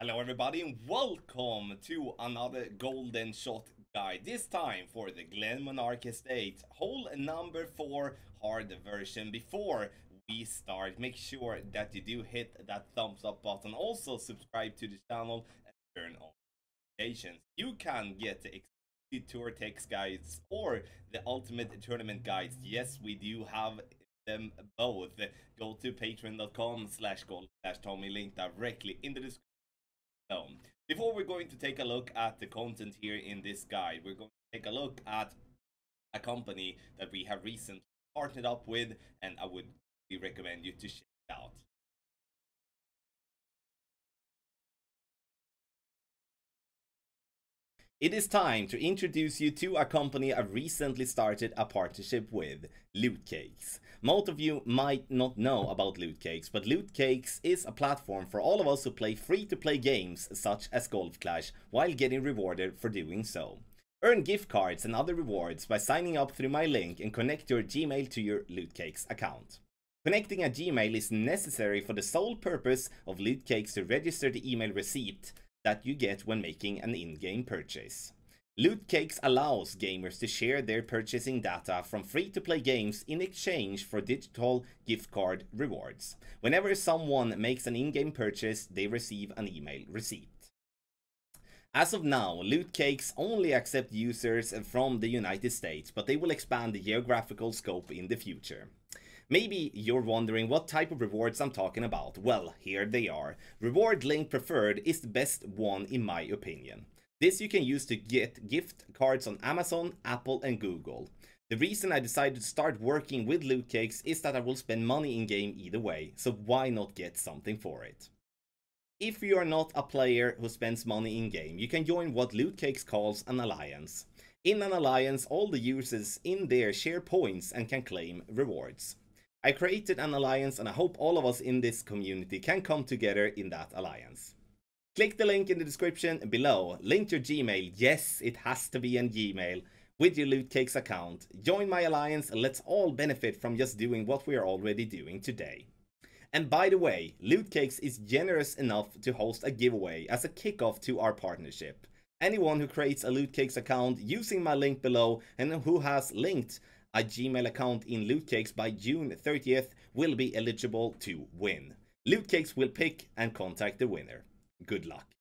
Hello everybody and welcome to another golden shot guide, this time for the Glenmonarch estate, hole number 4 hard version. Before we start, make sure that you do hit that thumbs up button, also subscribe to the channel and turn on notifications. You can get the exclusive tour text guides or the ultimate tournament guides. Yes, we do have them both. Go to patreon.com/gold/Tommy, link directly in the description. Before we're going to take a look at the content here in this guide, we're going to take a look at a company that we have recently partnered up with, and I would recommend you to check it out. It is time to introduce you to a company I've recently started a partnership with, Lootcakes. Most of you might not know about Lootcakes, but Lootcakes is a platform for all of us who play free-to-play games such as Golf Clash while getting rewarded for doing so. Earn gift cards and other rewards by signing up through my link and connect your Gmail to your Lootcakes account. Connecting a Gmail is necessary for the sole purpose of Lootcakes to register the email receipt that you get when making an in-game purchase. Lootcakes allows gamers to share their purchasing data from free-to-play games in exchange for digital gift card rewards. Whenever someone makes an in-game purchase, they receive an email receipt. As of now, Lootcakes only accept users from the United States, but they will expand the geographical scope in the future. Maybe you're wondering what type of rewards I'm talking about. Well, here they are. Reward link preferred is the best one in my opinion. This you can use to get gift cards on Amazon, Apple and Google. The reason I decided to start working with Lootcakes is that I will spend money in game either way, so why not get something for it? If you are not a player who spends money in game, you can join what Lootcakes calls an alliance. In an alliance, all the users in there share points and can claim rewards. I created an alliance and I hope all of us in this community can come together in that alliance. Click the link in the description below, link your Gmail, yes it has to be an Gmail, with your Lootcakes account. Join my alliance and let's all benefit from just doing what we are already doing today. And by the way, Lootcakes is generous enough to host a giveaway as a kickoff to our partnership. Anyone who creates a Lootcakes account using my link below and who has linked a Gmail account in Lootcakes by June 30th will be eligible to win. Lootcakes will pick and contact the winner. Good luck.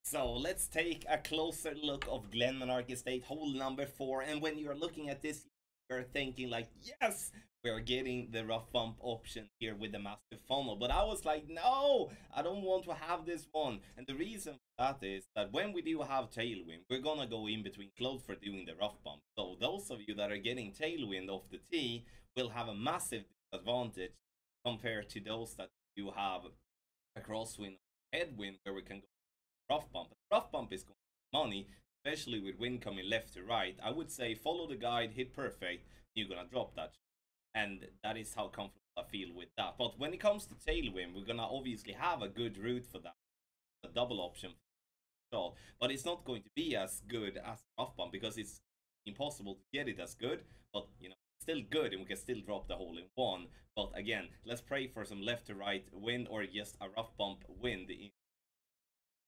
So let's take a closer look of Glenmonarch Estate, hole number 4. And when you're looking at this, you're thinking like, yes, we're getting the rough bump option here with the massive funnel. But I was like, no, I don't want to have this one. And the reason for that is that when we do have Tailwind, we're gonna go in between clothes for doing the rough bump. So those of you that are getting Tailwind off the tee will have a massive disadvantage compared to those that do have a crosswind or headwind where we can go rough bump. Rough bump is going to be money, especially with wind coming left to right. I would say follow the guide, hit perfect, you're gonna drop that. And that is how comfortable I feel with that. But when it comes to Tailwind, we're gonna obviously have a good route for that, a double option. But it's not going to be as good as rough bump because it's impossible to get it as good. But you know, still good, and we can still drop the hole in one. But again, let's pray for some left to right wind or just a rough bump wind.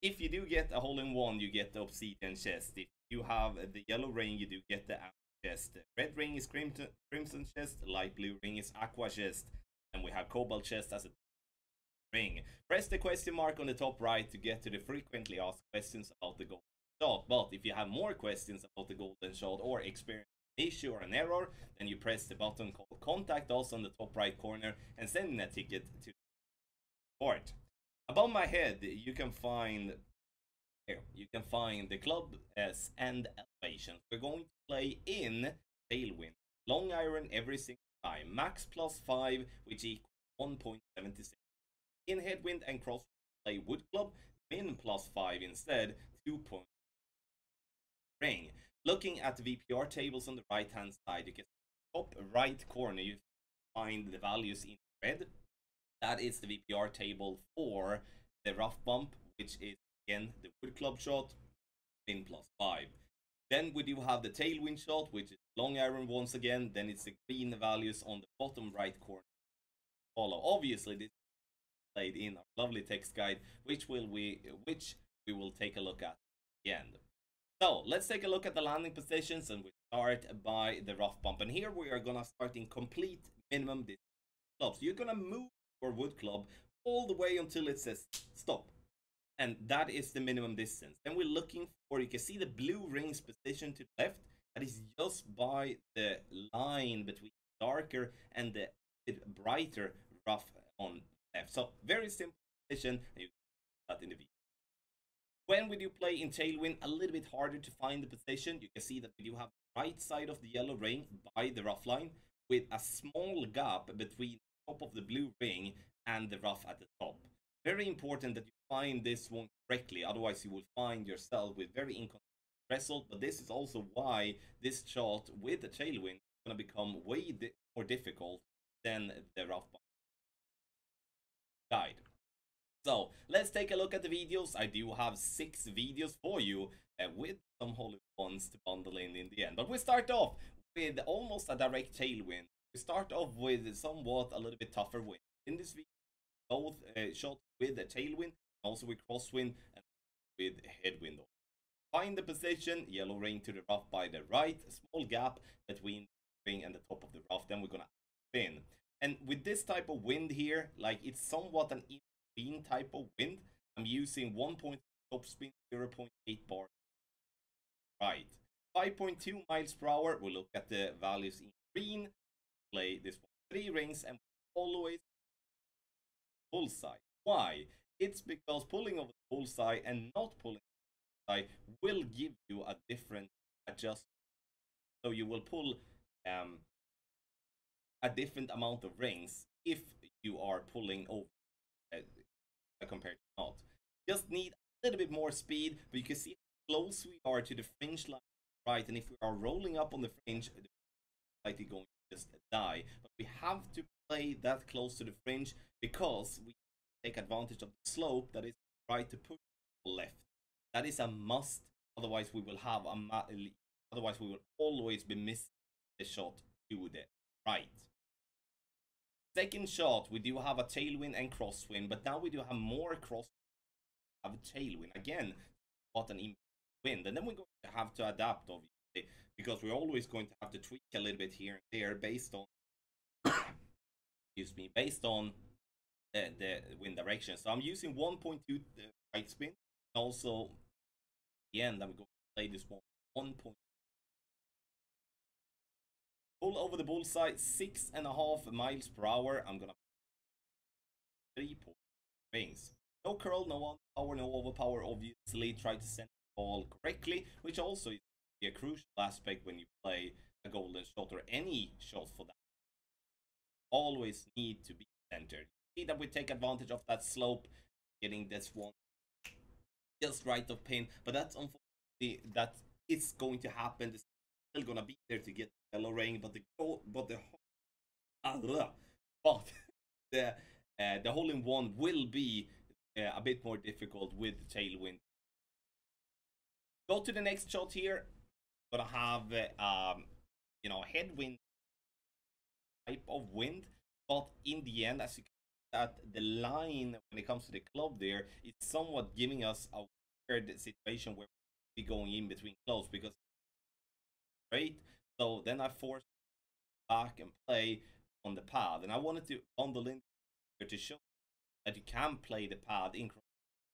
If you do get a hole in one, you get the obsidian chest. If you have the yellow ring, you do get the chest. Red ring is crimson chest, light blue ring is aqua chest, and we have cobalt chest as a ring. Press the question mark on the top right to get to the frequently asked questions about the golden shot. But if you have more questions about the golden shot or experience an issue or an error, then you press the button called contact us on the top right corner and send in a ticket to the report. Above my head, you can find the club S and elevations. We're going to play in Tailwind, long iron every single time, max +5, which equals 1.76. In headwind and cross play wood club, min +5 instead, 2. Ring. Looking at the VPR tables on the right hand side, you can see top right corner, you find the values in red. That is the VPR table for the rough bump, which is again the wood club shot, min +5. Then we do have the tailwind shot, which is long iron once again. Then it's the green values on the bottom right corner follow. Obviously, this is played in our lovely text guide, which we will take a look at the end. So let's take a look at the landing positions, and we start by the rough bump. And here we are gonna start in complete minimum distance clubs. You're gonna move your wood club all the way until it says stop, and that is the minimum distance. Then we're looking for, you can see the blue rings position to the left. That is just by the line between darker and the brighter rough on left. So very simple position, and you can see that in the video. When we do play in Tailwind, a little bit harder to find the position. You can see that we do have the right side of the yellow ring by the rough line, with a small gap between the top of the blue ring and the rough at the top. Very important that you find this one correctly, otherwise you will find yourself with very inconsistent result. But this is also why this shot with the Tailwind is going to become way more difficult than the rough guide. So let's take a look at the videos. I do have 6 videos for you with some holy ones to bundle in the end. But we start off with almost a direct Tailwind. We start off with somewhat a little bit tougher wind. In this video, both shots with a Tailwind, also with crosswind and with headwind. Find the position, yellow ring to the rough by the right, a small gap between the ring and the top of the rough. Then we're gonna spin. And with this type of wind here, like it's somewhat an in-between type of wind. I'm using 1.3 top spin, 0.8 bar. Right. 5.2 miles per hour. We'll look at the values in green. Play this one 3 rings and always bullseye. Why? It's because pulling over the bullseye and not pulling the bullseye will give you a different adjustment. So you will pull a different amount of rings if you are pulling over compared to not. Just need a little bit more speed, but you can see how close we are to the fringe line, right? And if we are rolling up on the fringe, the likely going to just die. But we have to play that close to the fringe because we take advantage of the slope that is right to push left. That is a must. Otherwise, we will have otherwise we will always be missing the shot to the right. Second shot, we do have a tailwind and crosswind, but now we do have more crosswind. Have a tailwind again. What an wind, and then we're going to have to adapt, obviously, because we're always going to have to tweak a little bit here and there based on excuse me, based on the wind direction. So I'm using 1.2 right spin. Also, at the end, I'm going to play this one 1. Pull over the bullseye, 6.5 miles per hour. I'm gonna 3 rings. No curl, no underpower, no overpower. Obviously, try to send the ball correctly, which also is a crucial aspect when you play a golden shot or any shot for that. Always need to be centered. See that we take advantage of that slope, getting this one just right of pin, but that's unfortunately that it's going to happen. It's still gonna be there to get the yellow ring, but the hole in one will be a bit more difficult with the tailwind. Go to the next shot here. Gonna have you know, headwind type of wind, but in the end, as you can see, that the line when it comes to the club there, it's somewhat giving us a weird situation where we're going in between clubs because right. So then I forced back and play on the pad, and I wanted to bundle in to show that you can play the pad in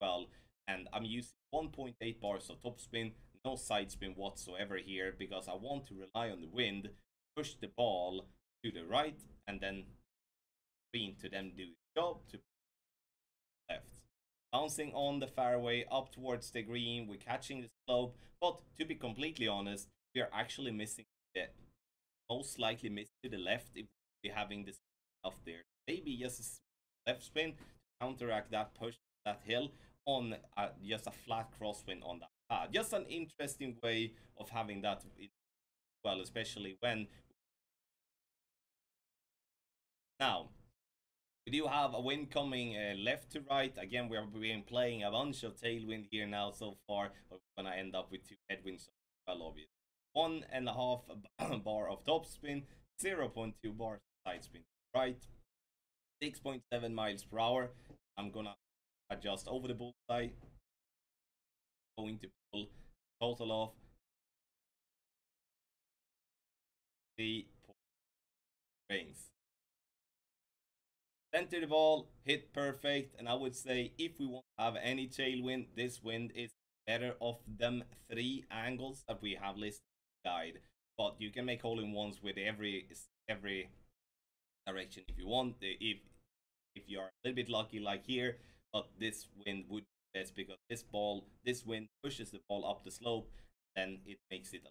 well, and I'm using 1.8 bars of topspin, no side spin whatsoever here, because I want to rely on the wind, push the ball to the right, and then green to then do the job to left. Bouncing on the fairway up towards the green, we're catching the slope, but to be completely honest, we are actually missing the most likely miss to the left if we're having this off there. Maybe just a left spin to counteract that push, that hill on just a flat crosswind on that pad. Just an interesting way of having that well, especially when now we do have a wind coming left to right. Again, we have been playing a bunch of tailwind here now so far, but we're gonna end up with 2 headwinds. Well, obviously 1.5 bar of top spin, 0.2 bar side spin right. 6.7 miles per hour. I'm gonna adjust over the bullseye. Going to pull total of 3 rings. Center the ball, hit perfect, and I would say if we want to have any tailwind, this wind is better of them 3 angles that we have listed in the guide. But you can make hole-in-ones with every direction if you want. If you are a little bit lucky like here, but this wind would be best because this wind pushes the ball up the slope, then it makes it.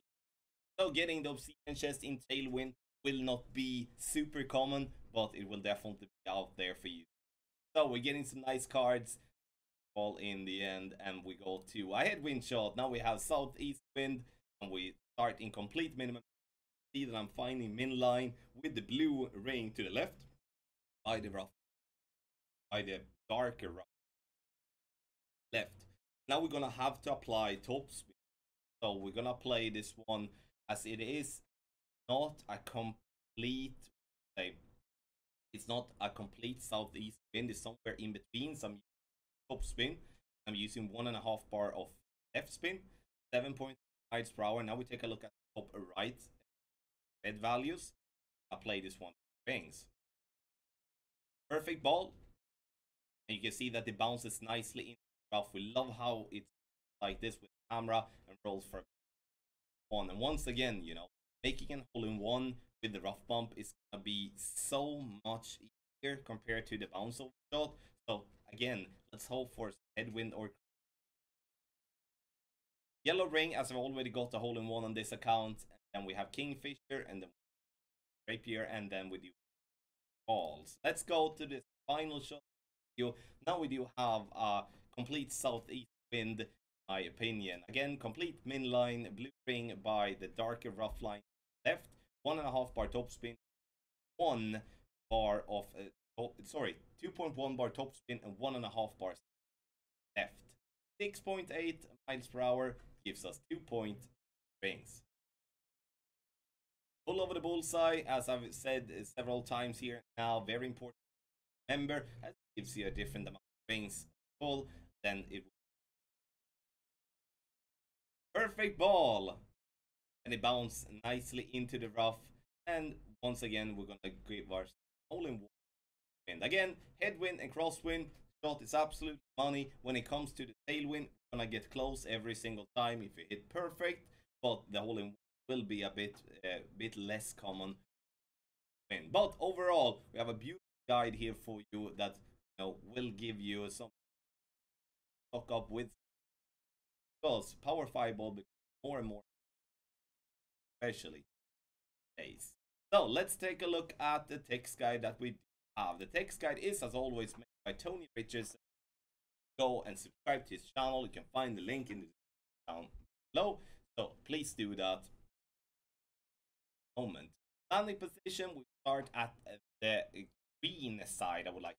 So getting the obsidian chest in tailwind will not be super common, but it will definitely be out there for you. So we're getting some nice cards all in the end, and we go to a headwind shot. Now we have southeast wind, and we start in complete minimum. See that I'm finding min line with the blue ring to the left by the darker rough left. Now we're gonna have to apply top spin. So we're gonna play this one as it is not a complete, say, it's not a complete southeast wind. It's somewhere in between. Some top spin. I'm using 1.5 bar of left spin, 7.5 miles per hour. Now we take a look at top right red values. Apply this one rings. Perfect ball. And you can see that it bounces nicely in the rough. We love how it's like this with the camera and rolls for one. And once again, you know, making a hole-in-one with the rough bump is gonna be so much easier compared to the bounce over shot. So again, let's hope for headwind or yellow ring, as I've already got a hole-in-one on this account. And then we have Kingfisher and then Rapier, and then we do balls. Let's go to this final shot. Now we do have a complete southeast wind, in my opinion. Again, complete min line, blue ring by the darker rough line left, 1.5 bar top spin, 1 bar of 2.1 bar top spin and 1.5 bars left. 6.8 miles per hour gives us 2 rings. Pull over the bullseye, as I've said several times here now, very important. Remember, as it gives you a different amount of rings pull, then it will. Perfect ball! And it bounced nicely into the rough. And once again, we're gonna give our hole-in-one. And again, headwind and crosswind shot is absolute money. When it comes to the tailwind, we're gonna get close every single time if you hit perfect, but the hole-in-one will be a bit less common. But overall, we have a beautiful guide here for you that, you know, will give you some stock up with, because Power Fireball becomes more and more, especially days. So let's take a look at the text guide that we have. The text guide is, as always, made by Tony Richards. Go and subscribe to his channel. You can find the link in the down below. So please do that. Moment. Landing position, we start at the green side. I would like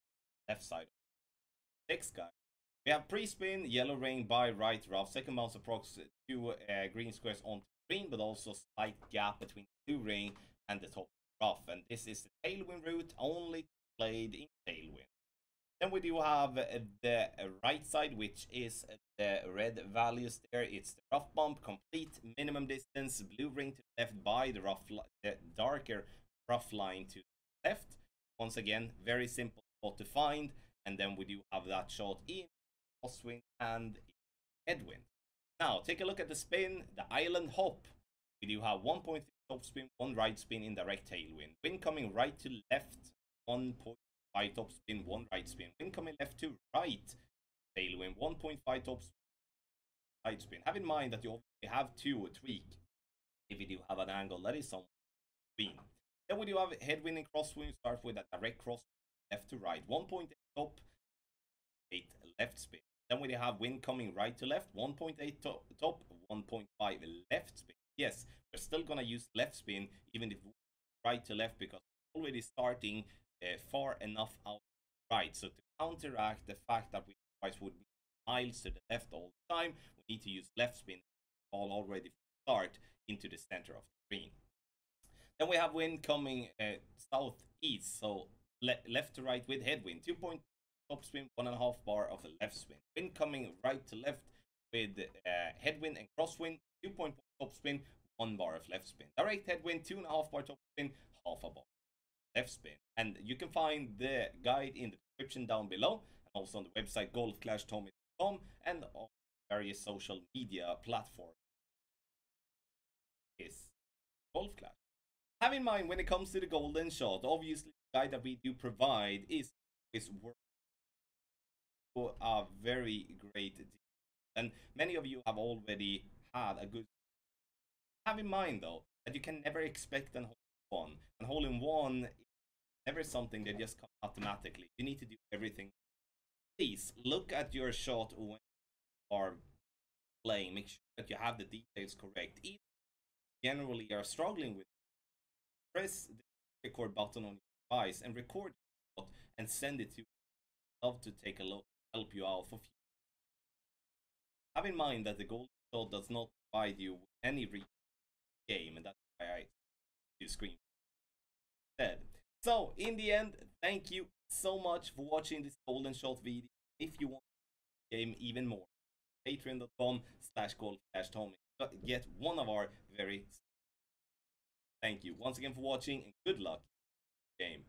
left side. Text guide. We have pre-spin, yellow ring by right rough. Second bounce approx 2 green squares on green, but also slight gap between the blue ring and the top rough. And this is the tailwind route, only played in tailwind. Then we do have the right side, which is the red values there. It's the rough bump, complete minimum distance, blue ring to the left by the darker rough line to the left. Once again, very simple spot to find. And then we do have that shot in crosswind and headwind. Now, take a look at the spin, the island hop. We do have 1.3 top spin, 1 right spin in direct tailwind. Wind coming right to left, 1.5 top spin, 1 right spin. Wind coming left to right, tailwind, 1.5 top spin, right spin. Have in mind that you have to tweak if you do have an angle that is somewhere between. Then we do have headwind and crosswind. Start with a direct cross left to right, 1.8 top, 8 left spin. Then we have wind coming right to left, 1.8 top, 1.5 left spin. Yes, we're still gonna use left spin even if right to left, because we're already starting far enough out right. So to counteract the fact that we otherwise would be miles to the left all the time, we need to use left spin all already start into the center of the green. Then we have wind coming southeast, so left to right with headwind, 2 point top spin, 1.5 bar of the left spin. Wind coming right to left with headwind and crosswind, 2.1 top spin, 1 bar of left spin. Direct headwind, 2.5 bar top spin, half a bar left spin. And you can find the guide in the description down below, and also on the website golfclashtommy.com and on various social media platforms. Is Golf Clash. Have in mind when it comes to the golden shot, obviously the guide that we do provide is worth a very great deal. And many of you have already had a good. Have in mind though that you can never expect an hole in one. And hole in one is never something that just comes automatically. You need to do everything. Please look at your shot when you are playing. Make sure that you have the details correct. If you generally are struggling with, press the record button on your device and record your shot and send it to me. I'd love to take a look, help you out for future. Have in mind that the golden shot does not provide you with any game, and that's why I do screen instead. So in the end, thank you so much for watching this golden shot video. If you want the game even more, patreon.com/golf-tommy. Get one of our very. Thank you once again for watching, and good luck in the game.